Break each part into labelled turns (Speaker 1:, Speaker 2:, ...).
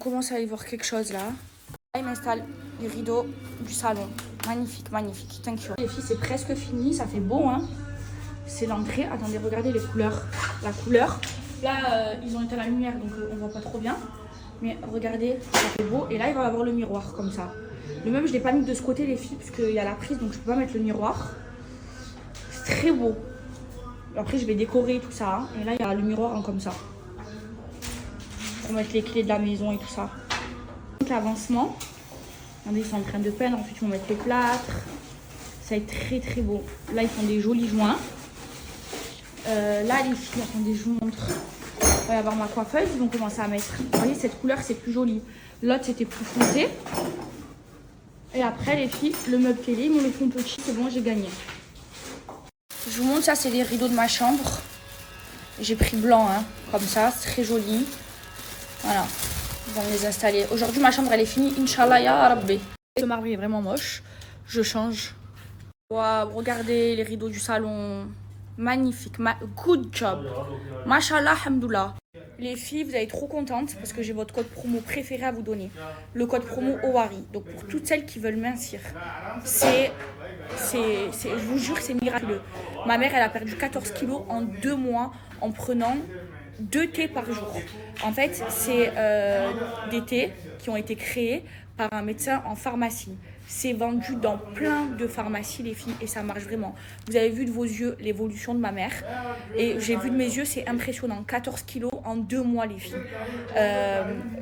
Speaker 1: On commence à y voir quelque chose là. Là, il m'installe les rideaux du salon. Magnifique, magnifique. Thank you. Les filles, c'est presque fini. Ça fait beau, hein. C'est l'entrée. Attendez, regardez les couleurs. La couleur. Là, ils ont éteint la lumière, donc on voit pas trop bien. Mais regardez, ça fait beau. Et là, il va y avoir le miroir comme ça. Le même, je l'ai pas mis de ce côté, les filles, parce qu'il y a la prise, donc je peux pas mettre le miroir. C'est très beau. Après, je vais décorer tout ça. Hein. Et là, il y a le miroir comme ça. Pour mettre les clés de la maison et tout ça. Donc, l'avancement. Regardez, ils sont en train de peindre. Ensuite, ils vont mettre les plâtres. Ça va être très très beau. Là, ils font des jolis joints. Là, les filles, attendez, je vous montre. Il va y avoir ma coiffeuse. Ils vont commencer à mettre. Vous voyez, cette couleur, c'est plus joli. L'autre, c'était plus foncé. Et après, les filles, le meuble télé, ils me le font petit. C'est bon, j'ai gagné. Je vous montre, ça, c'est les rideaux de ma chambre. J'ai pris blanc, hein, comme ça. C'est très joli. Voilà. Ils vont me les installer. Aujourd'hui, ma chambre, elle est finie. Inch'Allah, ya Rabbi. Ce marbre est vraiment moche. Je change. Wow, regardez les rideaux du salon. Magnifique. Good job. Mashallah, hamdoullah. Les filles, vous allez être trop contentes parce que j'ai votre code promo préféré à vous donner. Le code promo OWARI. Donc, pour toutes celles qui veulent mincir. Je vous jure, c'est miraculeux. Ma mère, elle a perdu 14 kilos en 2 mois en prenant 2 thés par jour. En fait, c'est des thés qui ont été créés par un médecin en pharmacie. C'est vendu dans plein de pharmacies, les filles, et ça marche vraiment. Vous avez vu de vos yeux l'évolution de ma mère. Et j'ai vu de mes yeux, c'est impressionnant. 14 kilos en 2 mois, les filles.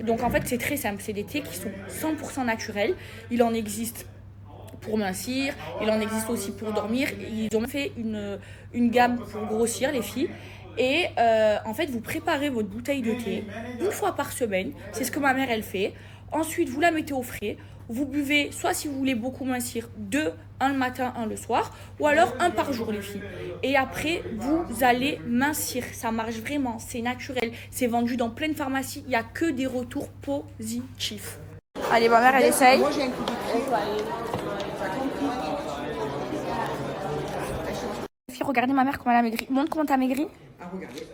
Speaker 1: Donc, en fait, c'est très simple. C'est des thés qui sont 100% naturels. Il en existe pour mincir, il en existe aussi pour dormir. Ils ont fait une gamme pour grossir, les filles. Et en fait, vous préparez votre bouteille de thé une fois par semaine. C'est ce que ma mère, elle fait. Ensuite, vous la mettez au frais. Vous buvez, soit si vous voulez beaucoup mincir, 2, un le matin, un le soir. Ou alors 1 par jour, les filles. Et après, vous allez mincir. Ça marche vraiment, c'est naturel. C'est vendu dans plein de pharmacies. Il n'y a que des retours positifs. Allez, ma mère, elle essaye. Moi, j'ai un coup de pied. Regardez ma mère comment elle a maigri. Montre comment t'as maigri.
Speaker 2: Ah, regardez.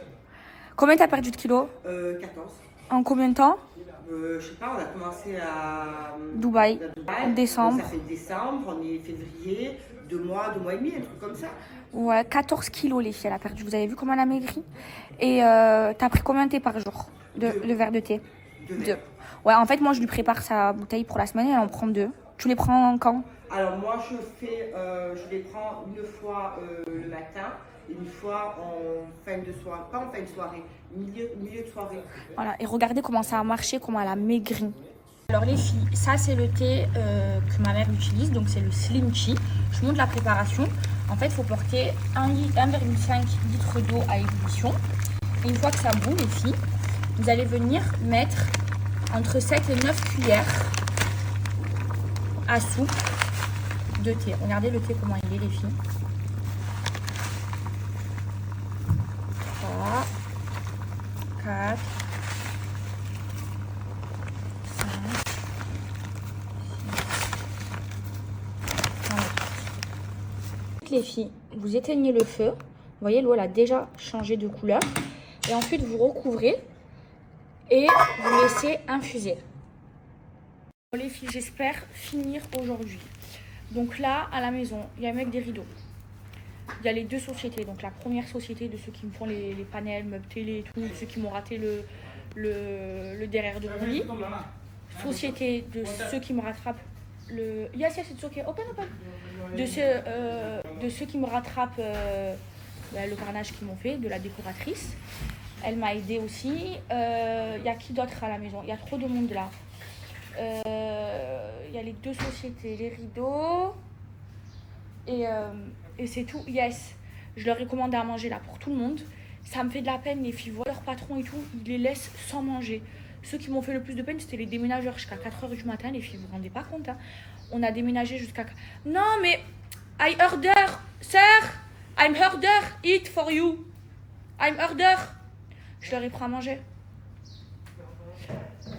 Speaker 1: Combien t'as perdu de kilos?
Speaker 2: 14.
Speaker 1: En combien de temps?
Speaker 2: Je sais pas, on a commencé à
Speaker 1: Dubaï. En décembre.
Speaker 2: Ça fait décembre, on est février, 2 mois et demi, un truc comme ça.
Speaker 1: Ouais, 14 kilos les filles, elle a perdu. Vous avez vu comment elle a maigri? Et t'as pris combien de thé par jour? De verres de thé? 2. Ouais, en fait, moi, je lui prépare sa bouteille pour la semaine et elle en prend 2. Tu les prends quand?
Speaker 2: Alors moi je les prends une fois le matin et une fois en fin de soirée, pas en fin de soirée, milieu de soirée.
Speaker 1: Voilà, et regardez comment ça a marché, comment elle a maigri. Alors les filles, ça c'est le thé que ma mère utilise, donc c'est le Slim Tea. Je vous montre la préparation. En fait, il faut porter 1,5 litre d'eau à ébullition. Et une fois que ça bout, les filles, vous allez venir mettre entre 7 et 9 cuillères à soupe de thé. Regardez le thé comment il est, les filles. 3, 4, 5, 6. Les filles, vous éteignez le feu. Vous voyez, l'eau elle a déjà changé de couleur. Et ensuite, vous recouvrez et vous laissez infuser. Les filles, j'espère finir aujourd'hui. Donc là, à la maison, il y a un mec des rideaux. Il y a les 2 sociétés. Donc la première société de ceux qui me font les panels, meubles télé et tout, ceux qui m'ont raté le derrière de mon lit. Société de ceux qui me rattrapent le... Yes, it's okay. Open. De ceux qui me rattrapent le carnage qu'ils m'ont fait, de la décoratrice. Elle m'a aidée aussi. Il y a qui d'autre à la maison? Il y a trop de monde là. Il y a les 2 sociétés, les rideaux et c'est tout. Yes, je leur ai commandé à manger là pour tout le monde. Ça me fait de la peine, les filles voient leur patron et tout, ils les laissent sans manger. Ceux qui m'ont fait le plus de peine, c'était les déménageurs jusqu'à 4h du matin, les filles, vous vous rendez pas compte, hein. On a déménagé jusqu'à... Non mais, I order, sir, I'm order, eat for you. I'm order. Je leur ai pris à manger.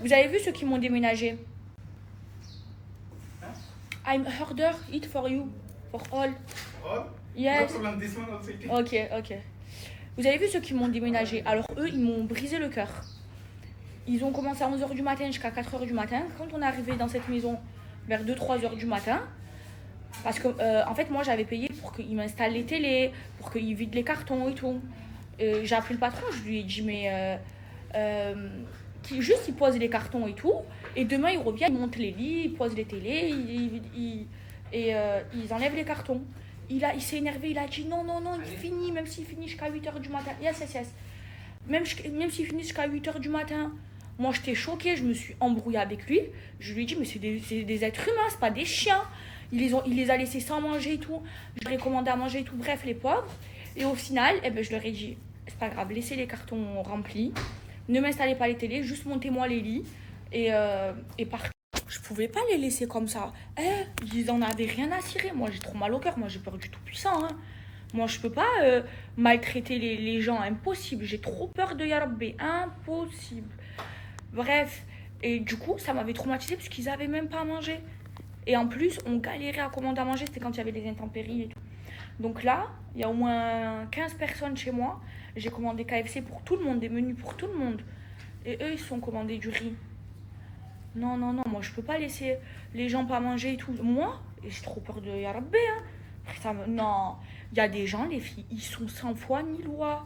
Speaker 1: Vous avez vu ceux qui m'ont déménagé? I'm order it for you, for all.
Speaker 3: All?
Speaker 1: Yes.
Speaker 3: No problem, this one also it is.
Speaker 1: Ok. Vous avez vu ceux qui m'ont déménagé? Alors eux, ils m'ont brisé le cœur. Ils ont commencé à 11h du matin jusqu'à 4h du matin. Quand on est arrivé dans cette maison vers 2-3h du matin, parce que en fait moi j'avais payé pour qu'il m'installe les télés, pour qu'il vide les cartons et tout. J'ai appelé le patron, je lui ai dit mais juste il pose les cartons et tout, et demain il revient, il monte les lits, il pose les télés, ils enlèvent les cartons. Il s'est énervé, il a dit non, il finit, même s'il finit jusqu'à 8h du matin. Yes. Même s'il finit jusqu'à 8h du matin. Moi j'étais choquée, je me suis embrouillée avec lui. Je lui ai dit mais c'est des êtres humains, c'est pas des chiens. Il les a laissés sans manger et tout. Je leur ai commandé à manger et tout, bref les pauvres. Et au final, je leur ai dit c'est pas grave, laissez les cartons remplis. Ne m'installez pas les télés, juste montez-moi les lits et partez. Je pouvais pas les laisser comme ça. Ils en avaient rien à cirer. Moi, j'ai trop mal au cœur. Moi, j'ai peur du tout-puissant. Hein. Moi, je peux pas maltraiter les gens. Impossible. J'ai trop peur de Ya Rabbi. Impossible. Bref. Et du coup, ça m'avait traumatisée parce qu'ils avaient même pas à manger. Et en plus, on galérait à commander à manger. C'était quand il y avait des intempéries et tout. Donc là, il y a au moins 15 personnes chez moi. J'ai commandé KFC pour tout le monde, des menus pour tout le monde. Et eux, ils se sont commandés du riz. Non, moi je peux pas laisser les gens pas manger et tout. Moi, j'ai trop peur de Ya Rabbi. Hein. Non, il y a des gens, les filles, ils sont sans foi ni loi.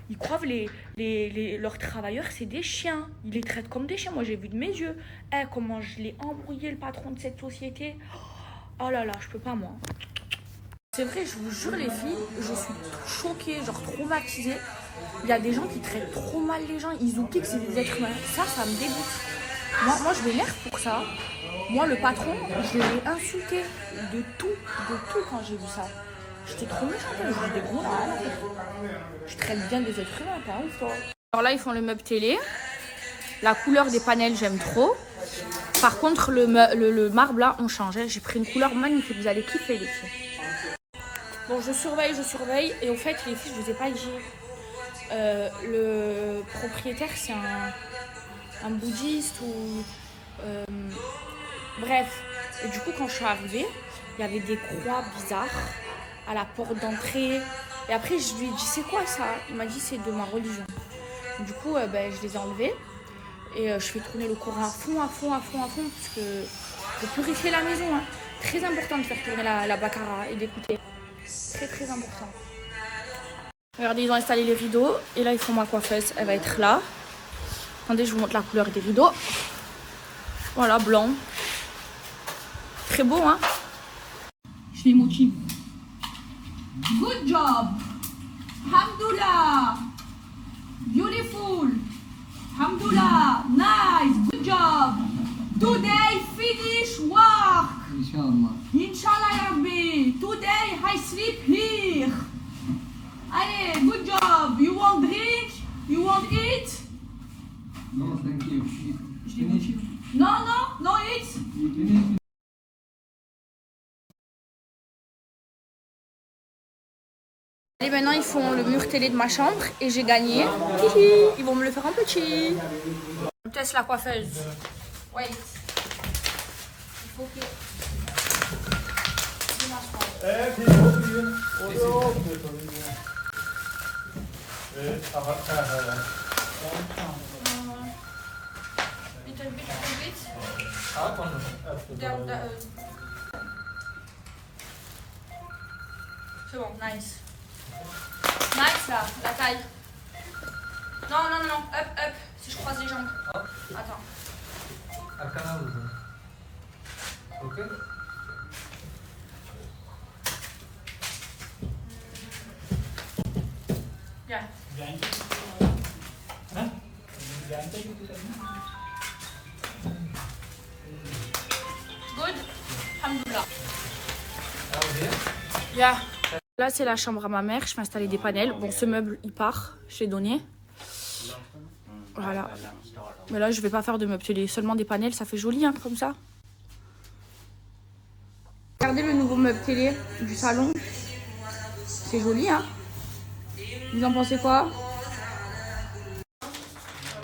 Speaker 1: Ils croient que leurs travailleurs, c'est des chiens. Ils les traitent comme des chiens. Moi, j'ai vu de mes yeux. Comment je l'ai embrouillé, le patron de cette société. Oh là là, je peux pas, moi. C'est vrai, je vous jure, les filles, je suis choquée, genre traumatisée. Il y a des gens qui traitent trop mal les gens. Ils oublient que c'est des êtres humains. Ça me dégoûte. Moi, je m'énerve pour ça. Moi, le patron, je l'ai insulté de tout quand j'ai vu ça. J'étais trop méchante, je dis des gros là. Je traite bien des êtres humains, t'as ouf, toi. Alors là, ils font le meuble télé. La couleur des panels, j'aime trop. Par contre, le marbre là, on change. J'ai pris une couleur magnifique, vous allez kiffer les filles. Bon, je surveille. Et au fait, les filles, je vous ai pas dit. Le propriétaire, c'est un bouddhiste ou... bref. Et du coup, quand je suis arrivée, il y avait des croix bizarres à la porte d'entrée. Et après, je lui ai dit, c'est quoi ça? Il m'a dit, c'est de ma religion. Du coup, je les ai enlevés. Et je fais tourner le Coran à fond, parce que pour purifier la maison. Hein. Très important de faire tourner la Bakara et d'écouter. Très important. Regardez, ils ont installé les rideaux. Et là, ils font ma coiffeuse. Elle va être là. Attendez, je vous montre la couleur des rideaux. Voilà, blanc. Très beau, hein? Je les motive. Good job. Alhamdoulilah. Beautiful. Alhamdoulilah. Nice. Good job. Today finish work.
Speaker 3: Inshallah.
Speaker 1: Inshallah, Ya Rabbi. Today I sleep here. Allez, good job. You want drink? You want eat?
Speaker 3: No, thank you.
Speaker 1: Finish. No eat. Et maintenant ils font le mur télé de ma chambre et j'ai gagné. Ils vont me le faire en petit. On teste la coiffeuse. Wait. Il faut que... C'est bon, nice. Nice là, la taille. Non, up. Si je croise les jambes. Attends.
Speaker 3: Ok.
Speaker 1: Yeah. Good. Alhamdoulilah. Yeah. Là, c'est la chambre à ma mère. Je vais installer des panels. Bon, ce meuble, il part. Je l'ai donné. Voilà. Mais là, je vais pas faire de meuble télé. Seulement des panels. Ça fait joli, hein, comme ça. Regardez le nouveau meuble télé du salon. C'est joli, hein. Vous en pensez quoi?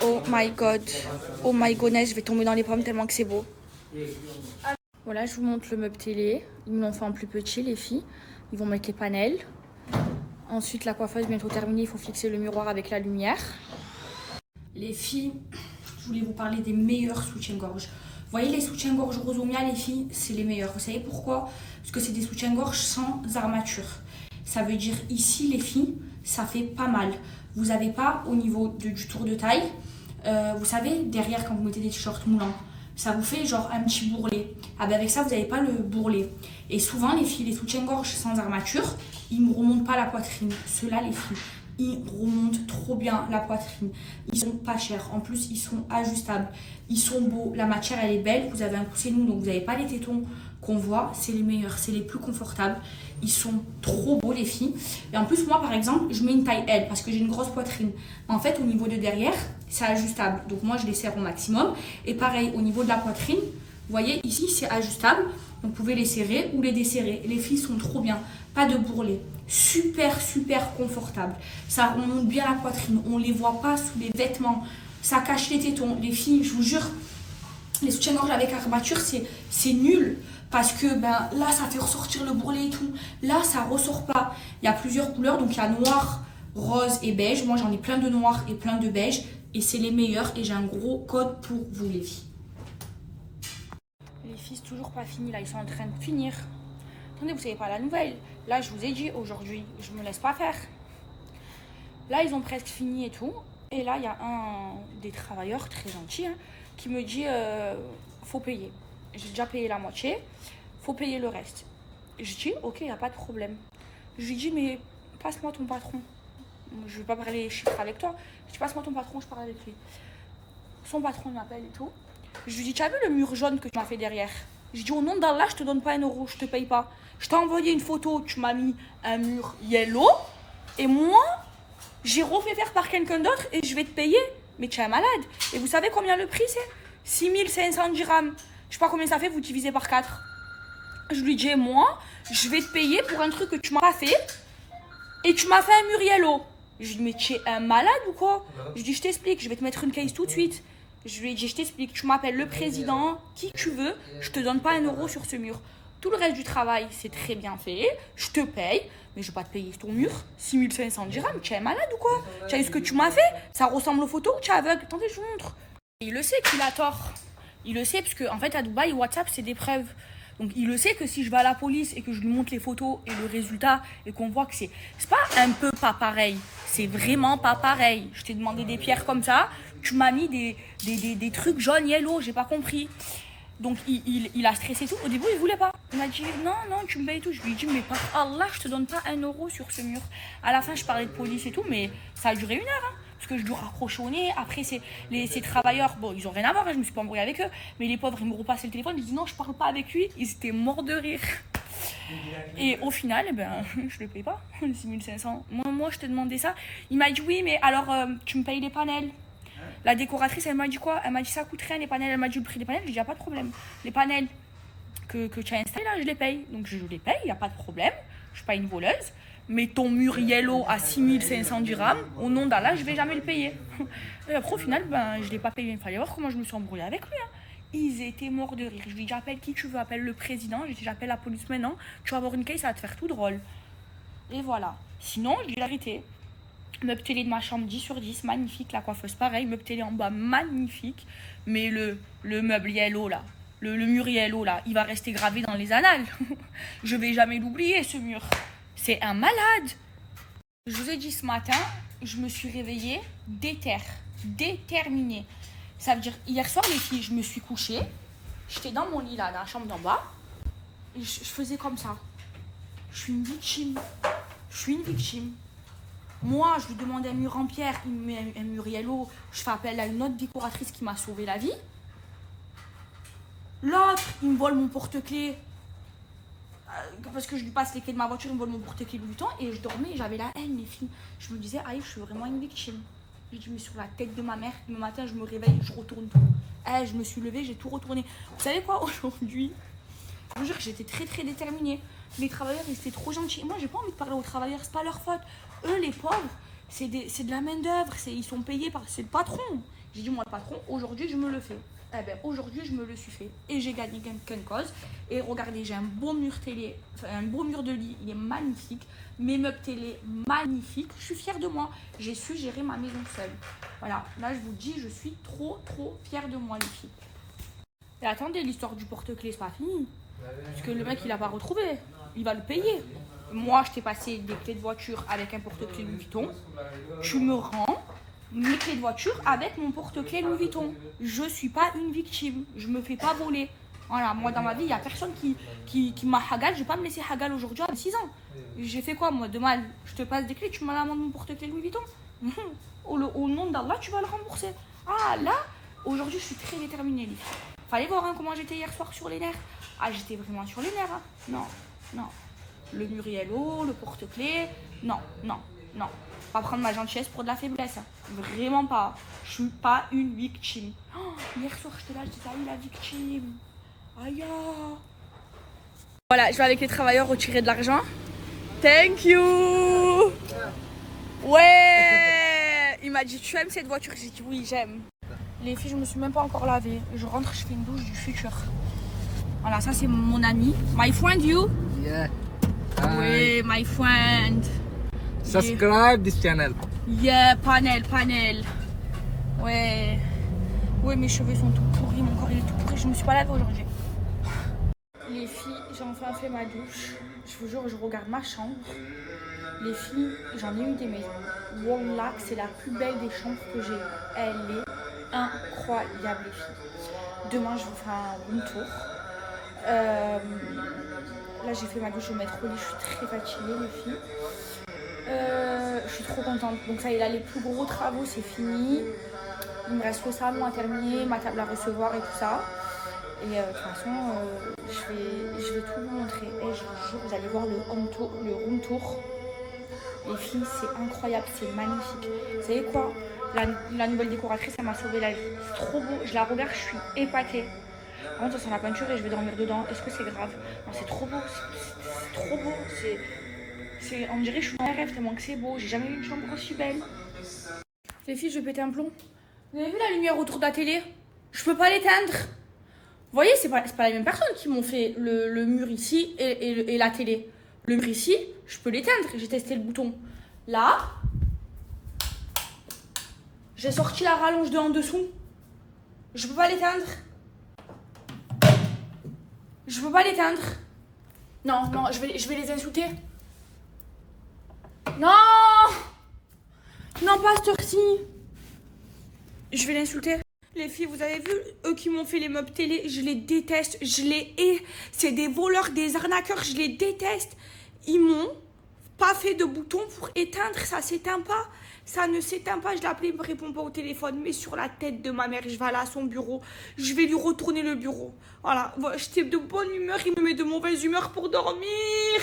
Speaker 1: Oh my god. Oh my goodness. Je vais tomber dans les pommes tellement que c'est beau. Voilà, je vous montre le meuble télé. Ils me l'ont fait en plus petit, les filles. Ils vont mettre les panels. Ensuite, la coiffeuse bientôt terminée. Il faut fixer le miroir avec la lumière. Les filles, je voulais vous parler des meilleurs soutiens-gorge. Vous voyez les soutiens-gorge Rosomia, les filles, c'est les meilleurs. Vous savez pourquoi? Parce que c'est des soutiens-gorge sans armature. Ça veut dire ici, les filles, ça fait pas mal. Vous n'avez pas au niveau du tour de taille, vous savez, derrière quand vous mettez des t-shirts moulants, ça vous fait genre un petit bourrelet. Ah ben avec ça, vous n'avez pas le bourrelet. Et souvent, les filles, les soutiens-gorge sans armature, ils ne remontent pas la poitrine. Ceux-là, les filles, ils remontent trop bien la poitrine. Ils sont pas chers. En plus, ils sont ajustables. Ils sont beaux. La matière, elle est belle. Vous avez un poussé nous, donc vous n'avez pas les tétons qu'on voit. C'est les meilleurs. C'est les plus confortables. Ils sont trop beaux, les filles. Et en plus, moi, par exemple, je mets une taille L parce que j'ai une grosse poitrine. En fait, au niveau de derrière, c'est ajustable. Donc moi, je les serre au maximum. Et pareil, au niveau de la poitrine, vous voyez, ici, c'est ajustable. Donc, vous pouvez les serrer ou les desserrer. Les filles sont trop bien. Pas de bourrelet. Super, super confortable. Ça remonte bien la poitrine. On ne les voit pas sous les vêtements. Ça cache les tétons. Les filles, je vous jure, les soutiens-gorge avec armature, c'est nul. Parce que ben, là, ça fait ressortir le bourrelet et tout. Là, ça ne ressort pas. Il y a plusieurs couleurs. Donc, il y a noir, rose et beige. Moi, j'en ai plein de noir et plein de beige. Et c'est les meilleurs. Et j'ai un gros code pour vous, les filles. Les filles, c'est toujours pas fini. Là, ils sont en train de finir. Attendez, vous savez pas la nouvelle. Là, je vous ai dit, aujourd'hui, je me laisse pas faire. Là, ils ont presque fini et tout. Et là, il y a un des travailleurs très gentil qui me dit, faut payer. J'ai déjà payé la moitié, faut payer le reste. Je dis, ok, il n'y a pas de problème. Je lui dis, mais passe-moi ton patron. Je ne vais pas parler chiffres avec toi. Je dis, passe-moi ton patron, je parle avec lui. Son patron m'appelle et tout. Je lui dis, tu as vu le mur jaune que tu m'as fait derrière? Je dis, au nom d'Allah, je te donne pas 1 euro, je te paye pas. Je t'ai envoyé une photo, tu m'as mis un mur yellow. Et moi, j'ai refait faire par quelqu'un d'autre et je vais te payer. Mais tu es un malade. Et vous savez combien le prix c'est? 6500 dirhams. Je sais pas combien ça fait, vous divisez par 4. Je lui dis, moi, je vais te payer pour un truc que tu m'as pas fait. Et tu m'as fait un mur yellow. Je lui dis, mais tu es un malade ou quoi? Je lui dis, je t'explique, je vais te mettre une case tout de suite. Je lui ai dit, je t'explique, tu m'appelles le président, qui tu veux, je te donne pas 1 euro sur ce mur. Tout le reste du travail, c'est très bien fait, je te paye, mais je vais pas te payer ton mur, 6500 dirhams, tu es malade ou quoi? Tu as vu ce que tu m'as fait? Ça ressemble aux photos ou tu es aveugle? Attendez, je vous montre. Et il le sait qu'il a tort. Il le sait parce qu'en fait, à Dubaï, WhatsApp, c'est des preuves. Donc il le sait que si je vais à la police et que je lui montre les photos et le résultat et qu'on voit que c'est pas un peu pas pareil, c'est vraiment pas pareil. Je t'ai demandé des pierres comme ça, tu m'as mis des trucs jaunes, yellow, j'ai pas compris. Donc il a stressé tout. Au début, il voulait pas. Il m'a dit non, tu me payes tout. Je lui ai dit, mais par Allah, je te donne pas 1 euro sur ce mur. À la fin, je parlais de police et tout, mais ça a duré 1 heure. Parce que je dois raccrocher au nez. Après, ces travailleurs, bon, ils ont rien à voir, je me suis pas embrouillée avec eux. Mais les pauvres, ils me repassaient le téléphone. Ils disent non, je parle pas avec lui. Ils étaient morts de rire. Et au final, je le paye pas, les 6500. Moi, je t'ai demandé ça. Il m'a dit oui, mais alors, tu me payes les panels. La décoratrice, elle m'a dit quoi? Elle m'a dit ça coûte rien les panels. Elle m'a dit le prix des panels. Je lui ai dit, y a pas de problème. Les panels que tu as installés là, je les paye. Donc je les paye, il n'y a pas de problème. Je suis pas une voleuse. Mais ton mur yellow à 6500 dirhams, au nom d'Allah, je vais jamais le payer. Et après, au final, je l'ai pas payé. Il fallait voir comment je me suis embrouillée avec lui. Ils étaient morts de rire. Je lui ai dit, appelle qui tu veux, appelle le président. Je lui ai dit, j'appelle la police maintenant. Tu vas avoir une case, ça va te faire tout drôle. Et voilà. Sinon, je dis la vérité. Meuble télé de ma chambre 10 sur 10, magnifique. La coiffeuse pareil, meuble télé en bas magnifique. Mais le meuble yellow là, le mur yellow là, il va rester gravé dans les annales. Je vais jamais l'oublier ce mur. C'est un malade. Je vous ai dit ce matin, je me suis réveillée déterminée. Ça veut dire, hier soir les filles, je me suis couchée. J'étais dans mon lit là, dans la chambre d'en bas. Et je faisais comme ça. Je suis une victime. Moi, je lui demande un mur en pierre, il me met un mur yellow. Je fais appel à une autre décoratrice qui m'a sauvé la vie. L'autre, il me vole mon porte-clés. Parce que je lui passe les clés de ma voiture, il me vole mon porte-clés Louis Vuitton. Et je dormais et j'avais la haine, les filles. Je me disais, aïe, je suis vraiment une victime. Je dis, mais sur la tête de ma mère, le matin, je me réveille, je retourne tout. Je me suis levée, j'ai tout retourné. Vous savez quoi, aujourd'hui, je vous jure que j'étais très déterminée. Les travailleurs, ils étaient trop gentils. Moi, j'ai pas envie de parler aux travailleurs, c'est pas leur faute. Eux, les pauvres, c'est de la main-d'œuvre. Ils sont payés par. C'est le patron. J'ai dit, moi, le patron, aujourd'hui, je me le fais. Eh ben, aujourd'hui, je me le suis fait et j'ai gagné gain de cause. Et regardez, j'ai un beau mur télé, enfin, un beau mur de lit, il est magnifique. Mes meubles télé, magnifiques. Je suis fière de moi. J'ai su gérer ma maison seule. Voilà, là, je vous dis, je suis trop fière de moi, les filles. Et attendez, l'histoire du porte-clés, c'est pas fini. Parce que le mec, il a pas retrouvé. Il va le payer. Moi, je t'ai passé des clés de voiture avec un porte-clés Louis Vuitton. Tu me rends mes clés de voiture avec mon porte-clés Louis Vuitton. Je suis pas une victime. Je me fais pas voler. Voilà, moi dans ma vie, il n'y a personne qui m'a hagal. Je vais pas me laisser hagal aujourd'hui à 6 ans. J'ai fait quoi moi? Demain, je te passe des clés, tu m'as la mon porte-clés Louis Vuitton. Au nom d'Allah, tu vas le rembourser. Ah là, aujourd'hui, je suis très déterminée, les filles. Fallait voir hein, comment j'étais hier soir sur les nerfs. Ah, j'étais vraiment sur les nerfs. Hein. Non. Le Muriello, le porte-clés. Non. Pas prendre ma gentillesse pour de la faiblesse. Vraiment pas. Je suis pas une victime. Oh, hier soir, j'étais là, je disais, la victime. Aïe. Voilà, je vais avec les travailleurs retirer de l'argent. Thank you. Ouais. Il m'a dit, tu aimes cette voiture? J'ai dit, oui, j'aime. Les filles, je me suis même pas encore lavée. Je rentre, je fais une douche du futur. Voilà, ça c'est mon ami. My friend, you?
Speaker 3: Yeah.
Speaker 1: Oui, my friend.
Speaker 3: Subscribe this channel.
Speaker 1: Yeah, panel. Ouais. Oui, mes cheveux sont tout pourris, mon corps il est tout pourri. Je me suis pas lavée aujourd'hui. Les filles, j'ai enfin fait ma douche. Je vous jure, je regarde ma chambre. Les filles, j'en ai eu des maisons. Wallah, c'est la plus belle des chambres que j'ai. Elle est incroyable, les filles. Demain, je vous ferai un room tour. Là, j'ai fait ma douche, je vais me mettre au lit. Je suis très fatiguée, les filles. Je suis trop contente. Donc ça y est, là, les plus gros travaux, c'est fini. Il me reste le salon à terminer, ma table à recevoir et tout ça. Et de toute façon, je vais tout vous montrer. Et je vous jure, vous allez voir le room tour. Les filles, c'est incroyable, c'est magnifique. Vous savez quoi? La nouvelle décoratrice, elle m'a sauvé la vie. C'est trop beau. Je la regarde, je suis épatée. Par contre, ça sent la peinture et je vais dormir dedans. Est-ce que c'est grave? Non, c'est trop beau. C'est trop beau. On dirait que je suis dans un rêve tellement que c'est beau. J'ai jamais vu une chambre aussi belle. Les filles, je vais péter un plomb. Vous avez vu la lumière autour de la télé? Je peux pas l'éteindre. Vous voyez, c'est pas les mêmes personnes qui m'ont fait le mur ici et la télé. Le mur ici, je peux l'éteindre. J'ai testé le bouton. Là, j'ai sorti la rallonge de en dessous. Je peux pas l'éteindre. Je peux pas l'éteindre. Non, je vais les insulter. Non, pas cette heure-ci. Je vais l'insulter. Les filles, vous avez vu, eux qui m'ont fait les meubles télé, je les déteste, je les hais. C'est des voleurs, des arnaqueurs, je les déteste. Ils m'ont pas fait de bouton pour éteindre, ça s'éteint pas. Ça ne s'éteint pas, je l'ai appelé, il me répond pas au téléphone. Mais sur la tête de ma mère, je vais aller à son bureau. Je vais lui retourner le bureau. Voilà, j'étais de bonne humeur, il me met de mauvaise humeur pour dormir.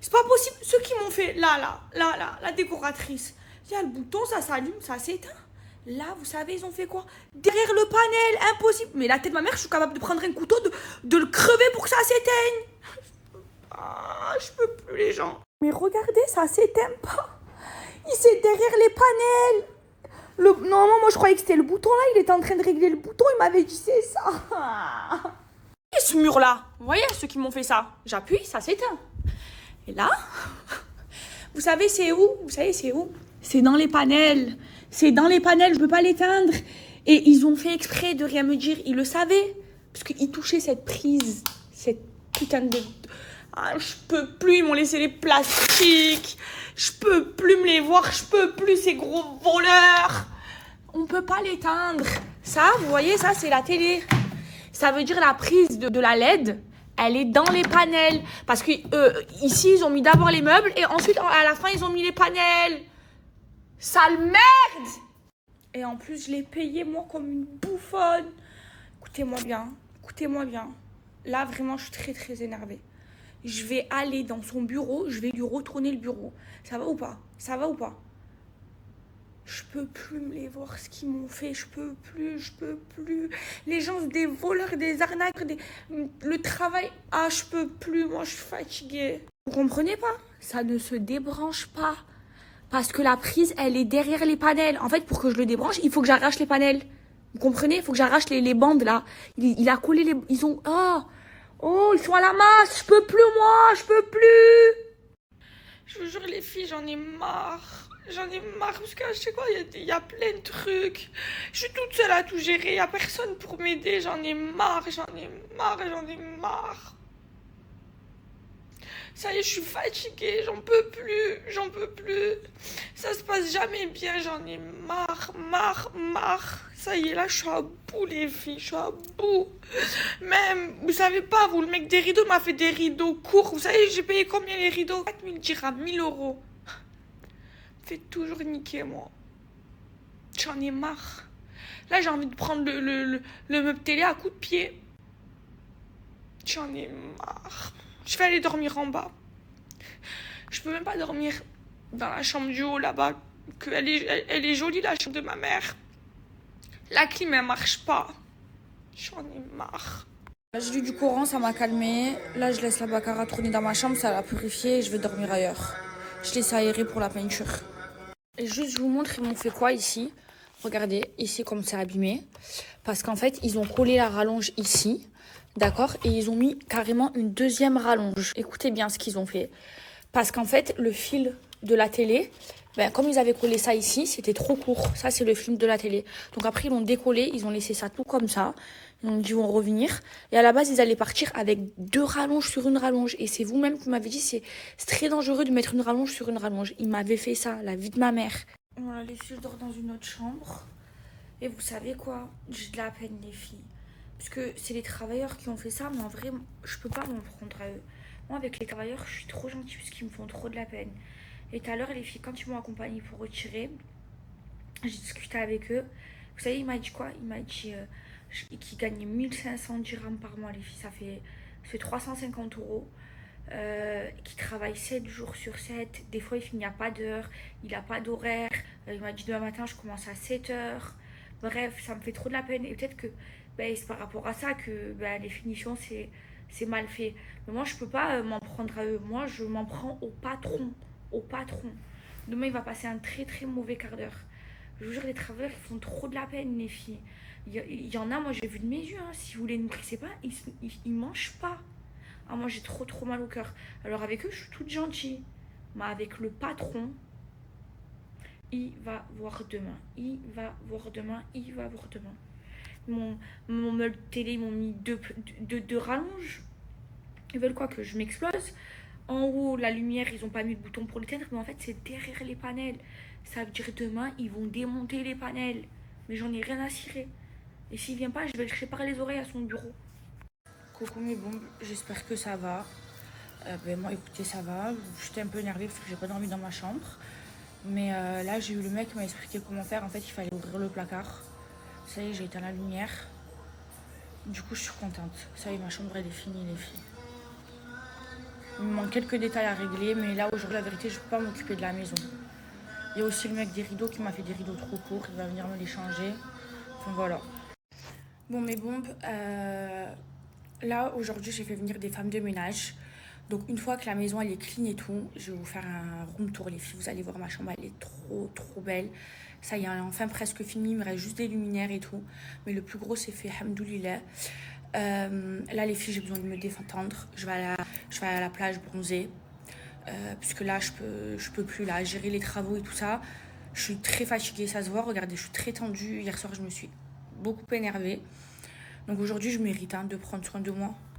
Speaker 1: C'est pas possible, ceux qui m'ont fait, là, la décoratrice. Il y a le bouton, ça s'allume, ça s'éteint. Là, vous savez, ils ont fait quoi? Derrière le panel, impossible. Mais la tête de ma mère, je suis capable de prendre un couteau, de le crever pour que ça s'éteigne. Ah, je peux plus, les gens. Mais regardez, ça s'éteint pas. C'est derrière les panels. Normalement, moi, je croyais que c'était le bouton, là. Il était en train de régler le bouton. Il m'avait dit, c'est ça. Et ce mur-là, vous voyez, ceux qui m'ont fait ça. J'appuie, ça s'éteint. Et là, vous savez, c'est où? C'est dans les panels. C'est dans les panels, je ne peux pas l'éteindre. Et ils ont fait exprès de rien me dire. Ils le savaient. Parce qu'ils touchaient cette prise. Cette putain de... Ah, je peux plus, ils m'ont laissé les plastiques. Je peux plus me les voir. Je peux plus, ces gros voleurs. On peut pas l'éteindre. Ça, vous voyez, ça, c'est la télé. Ça veut dire la prise de la LED. Elle est dans les panels. Parce que ici, ils ont mis d'abord les meubles. Et ensuite, à la fin, ils ont mis les panels. Sale merde! Et en plus, je l'ai payé, moi, comme une bouffonne. Écoutez-moi bien. Là, vraiment, je suis très, très énervée. Je vais aller dans son bureau. Je vais lui retourner le bureau. Ça va ou pas? Je peux plus me les voir, ce qu'ils m'ont fait. Je peux plus. Les gens, c'est des voleurs, des arnaques, le travail. Ah, je peux plus. Moi, je suis fatiguée. Vous comprenez pas? Ça ne se débranche pas. Parce que la prise, elle est derrière les panels. En fait, pour que je le débranche, il faut que j'arrache les panels. Vous comprenez? Il faut que j'arrache les bandes là. Il a collé les... Ils ont... Oh, ils sont à la masse. Je peux plus, moi. Je peux plus. Je vous jure, les filles, j'en ai marre. J'en ai marre parce que je sais quoi, il y a plein de trucs. Je suis toute seule à tout gérer. Il n'y a personne pour m'aider. J'en ai marre. Ça y est, je suis fatiguée. J'en peux plus. Ça se passe jamais bien. J'en ai marre. Ça y est, là, je suis à bout, les filles. Je suis à bout. Même, vous savez pas, vous, le mec des rideaux m'a fait des rideaux courts. Vous savez, j'ai payé combien les rideaux? 4000 dirhams, 1000 euros. Fait toujours niquer, moi. J'en ai marre. Là, j'ai envie de prendre le meuble télé à coups de pied. J'en ai marre. Je vais aller dormir en bas. Je peux même pas dormir dans la chambre du haut, là-bas. Elle est jolie, la chambre de ma mère. La clim, elle marche pas. J'en ai marre. J'ai lu du Coran, ça m'a calmé. Là, je laisse la baccara tourner dans ma chambre, ça l'a purifié et je vais dormir ailleurs. Je laisse aérer pour la peinture. Et juste, je vous montre, ils m'ont fait quoi ici. Regardez, ici, comme c'est abîmé. Parce qu'en fait, ils ont collé la rallonge ici. D'accord? Et ils ont mis carrément une deuxième rallonge. Écoutez bien ce qu'ils ont fait. Parce qu'en fait, le fil de la télé, comme ils avaient collé ça ici, c'était trop court. Ça, c'est le fil de la télé. Donc après, ils l'ont décollé, ils ont laissé ça tout comme ça. Ils ont dit, ils vont revenir. Et à la base, ils allaient partir avec 2 rallonges sur une rallonge. Et c'est vous-même qui m'avez dit, c'est très dangereux de mettre une rallonge sur une rallonge. Ils m'avaient fait ça, la vie de ma mère. Voilà, les filles, je dors dans une autre chambre. Et vous savez quoi? J'ai de la peine, les filles. Parce que c'est les travailleurs qui ont fait ça, mais en vrai, je peux pas m'en prendre à eux. Moi, avec les travailleurs, je suis trop gentille parce qu'ils me font trop de la peine. Et tout à l'heure, les filles, quand ils m'ont accompagnée pour retirer, j'ai discuté avec eux. Vous savez, il m'a dit quoi? Il m'a dit qu'il gagnait 1500 dirhams par mois, les filles. Ça fait 350 euros. Qui travaille 7 jours sur 7. Des fois, il n'y a pas d'heure, il n'a pas d'horaire. Il m'a dit demain matin, je commence à 7 heures. Bref, ça me fait trop de la peine. Et peut-être que c'est par rapport à ça que les finitions, c'est mal fait. Mais moi, je peux pas m'en prendre à eux. Moi, je m'en prends au patron. Demain, il va passer un très très mauvais quart d'heure. Je vous jure, les travailleurs, ils font trop de la peine, les filles. Il y en a, moi, j'ai vu de mes yeux. Si vous les nourrissez pas, ils mangent pas. Ah, moi, j'ai trop mal au cœur. Alors, avec eux, je suis toute gentille. Mais avec le patron, il va voir demain. Mon meuble télé, ils m'ont mis deux rallonges. Ils veulent quoi? Que je m'explose? En haut, la lumière, ils n'ont pas mis le bouton pour l'éteindre. Mais en fait, c'est derrière les panels. Ça veut dire demain, ils vont démonter les panels. Mais j'en ai rien à cirer. Et s'il vient pas, je vais le chercher par les oreilles à son bureau. Coucou mes bombes, j'espère que ça va. Moi, écoutez, ça va. J'étais un peu énervée parce que j'ai pas dormi dans ma chambre. Mais là, j'ai eu le mec qui m'a expliqué comment faire. En fait, il fallait ouvrir le placard. Ça y est, j'ai éteint la lumière. Du coup, je suis contente. Ça y est, ma chambre, elle est finie, les filles. Il me manque quelques détails à régler. Mais là, aujourd'hui, la vérité, je peux pas m'occuper de la maison. Il y a aussi le mec des rideaux qui m'a fait des rideaux trop courts. Il va venir me les changer. Enfin, voilà. Bon, mes bombes... Là, aujourd'hui, j'ai fait venir des femmes de ménage. Donc, une fois que la maison, elle est clean et tout, je vais vous faire un room tour, les filles. Vous allez voir, ma chambre, elle est trop belle. Ça y est, elle est enfin presque finie. Il me reste juste des luminaires et tout. Mais le plus gros, c'est fait, hamdoulilah. Là, les filles, j'ai besoin de me détendre. Je vais aller à la plage bronzer. Puisque là, je peux plus là, gérer les travaux et tout ça. Je suis très fatiguée, ça se voit. Regardez, je suis très tendue. Hier soir, je me suis beaucoup énervée. Donc aujourd'hui, je mérite de prendre soin de moi.